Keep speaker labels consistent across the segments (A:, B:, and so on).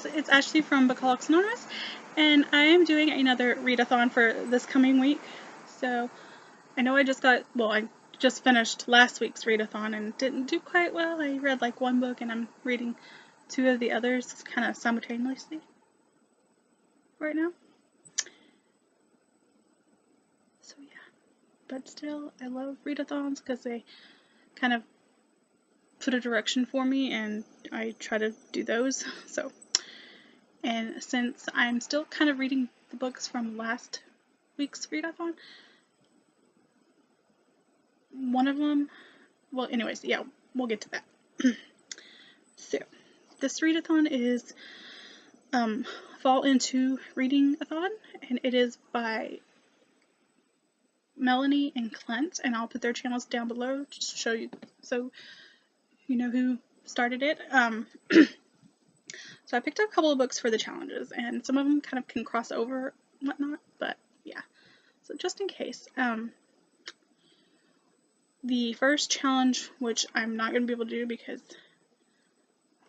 A: guys, it's Ashley from Bookaholics Anonymous, and I am doing another read-a-thon for this coming week. So, I know I just finished last week's read-a-thon and didn't do quite well. I read like one book and I'm reading two of the others kind of simultaneously right now. So yeah, but still, I love read-a-thons because they kind of put a direction for me and I try to do those. So. And since I'm still kind of reading the books from last week's read-a-thon, one of them, well, anyways, yeah, we'll get to that. So, this read-a-thon is Fall Into Reading-a-thon, and it is by Melanie and Clint, and I'll put their channels down below just to show you, so you know who started it. So I picked up a couple of books for the challenges, and some of them kind of can cross over and whatnot, but yeah. So just in case. The first challenge, which I'm not going to be able to do because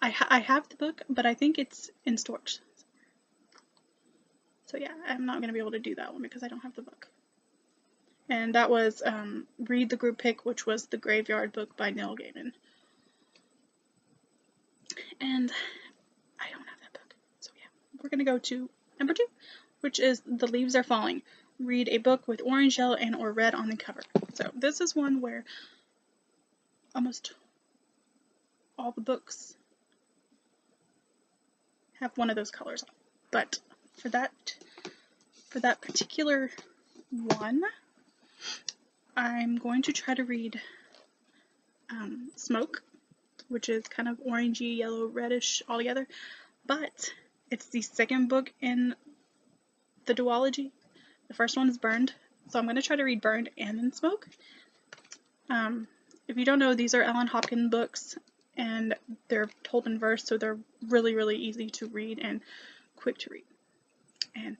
A: I have the book, but I think it's in storage. So yeah, I'm not going to be able to do that one because I don't have the book. And that was Read the Group Pick, which was the Graveyard book by Neil Gaiman. And I don't have that book. So yeah, we're going to go to number 2, which is The Leaves Are Falling. Read a book with orange, yellow, and or red on the cover. So this is one where almost all the books have one of those colors on. But for that particular one, I'm going to try to read Smoke, which is kind of orangey, yellow, reddish all together. But it's the second book in the duology. The first one is Burned, so I'm going to try to read Burned and then Smoke. If you don't know, these are Ellen Hopkins books, and they're told in verse, so they're really, really easy to read and quick to read. And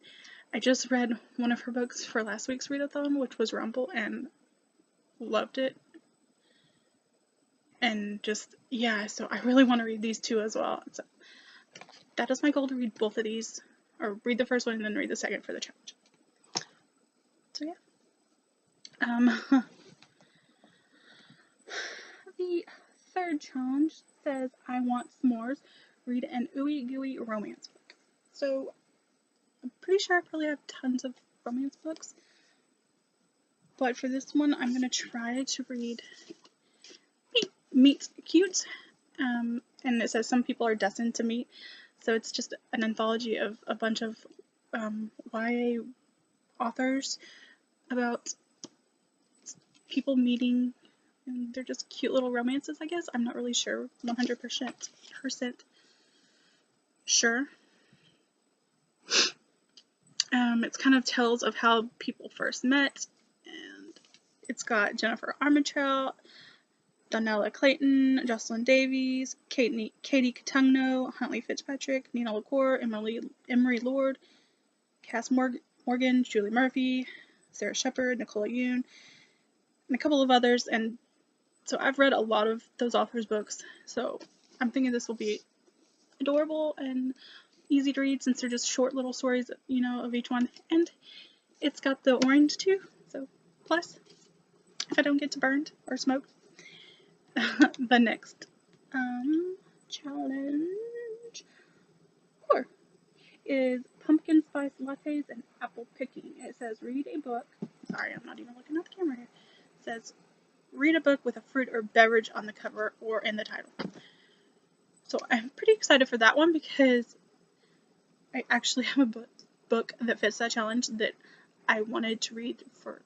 A: I just read one of her books for last week's read-a-thon, which was Rumble, and loved it. And just, yeah, so I really want to read these two as well. So that is my goal, to read both of these, or read the first one and then read the second for the challenge. So yeah. The third challenge says, I want s'mores. Read an Ooey Gooey romance book. So I'm pretty sure I probably have tons of romance books, but for this one I'm going to try to read Meet Cute, and it says some people are destined to meet, so it's just an anthology of a bunch of YA authors about people meeting, and they're just cute little romances, I guess. I'm not really sure, 100% sure. It's kind of tells of how people first met, and it's got Jennifer Armentrout, Donnella Clayton, Jocelyn Davies, Katie Cotugno, Huntley Fitzpatrick, Nina LaCour, Emery Lord, Cass Morgan, Julie Murphy, Sarah Shepard, Nicola Yoon, and a couple of others. And so I've read a lot of those authors' books, so I'm thinking this will be adorable and easy to read since they're just short little stories, you know, of each one. And it's got the orange too, so plus, if I don't get to Burned or Smoke. The next challenge 4 is Pumpkin Spice Lattes and Apple Picking. It says, read a book. Sorry, I'm not even looking at the camera here. It says, read a book with a fruit or beverage on the cover or in the title. So I'm pretty excited for that one because I actually have a book that fits that challenge that I wanted to read for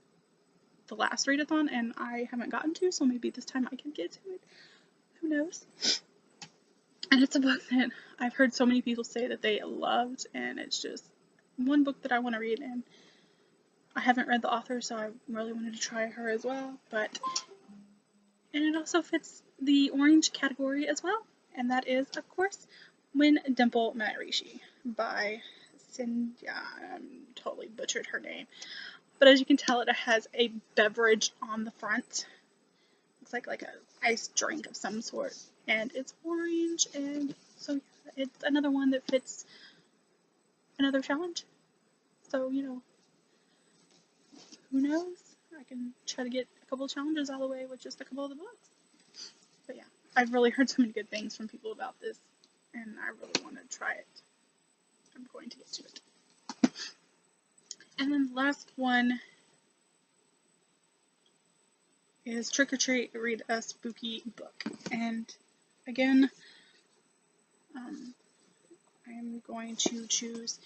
A: the last read-a-thon and I haven't gotten to, so maybe this time I can get to it. Who knows? And it's a book that I've heard so many people say that they loved, and it's just one book that I want to read, and I haven't read the author, so I really wanted to try her as well. And it also fits the orange category as well, and that is, of course, When Dimple Met Rishi by Cynthia. I totally butchered her name. But as you can tell, it has a beverage on the front. Looks like an iced drink of some sort. And it's orange, and so yeah, it's another one that fits another challenge. So, you know, who knows? I can try to get a couple of challenges out of the way with just a couple of the books. But yeah, I've really heard so many good things from people about this, and I really want to try it. I'm going to get to it. And then the last one is Trick or Treat, Read a Spooky Book. And again, I'm going to choose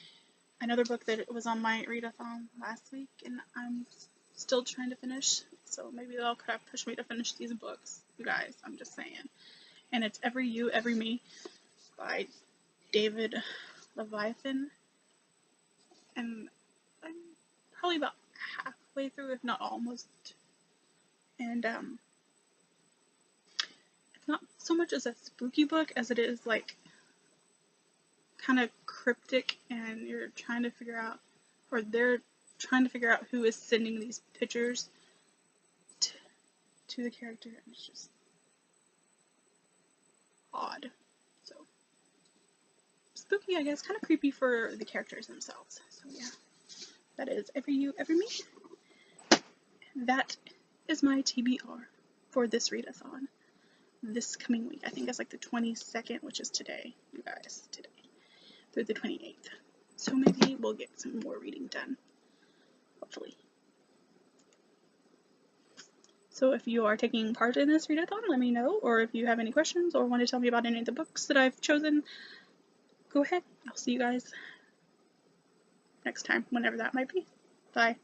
A: another book that was on my read-a-thon last week, and I'm still trying to finish, so maybe that'll kind of push me to finish these books, you guys, I'm just saying. And it's Every You, Every Me by David Leviathan, and I'm probably about halfway through, if not almost, and it's not so much as a spooky book as it is like kind of cryptic, and you're trying to figure out, or they're trying to figure out who is sending these pictures to the character, and it's just odd. So spooky, I guess, kind of creepy for the characters themselves. So yeah, that is Every You, Every Me. That is my TBR for this read-a-thon this coming week. I think it's like the 22nd, which is today, you guys, today, through the 28th. So maybe we'll get some more reading done, hopefully. So if you are taking part in this read-a-thon, let me know, or if you have any questions or want to tell me about any of the books that I've chosen, go ahead. I'll see you guys next time, whenever that might be. Bye.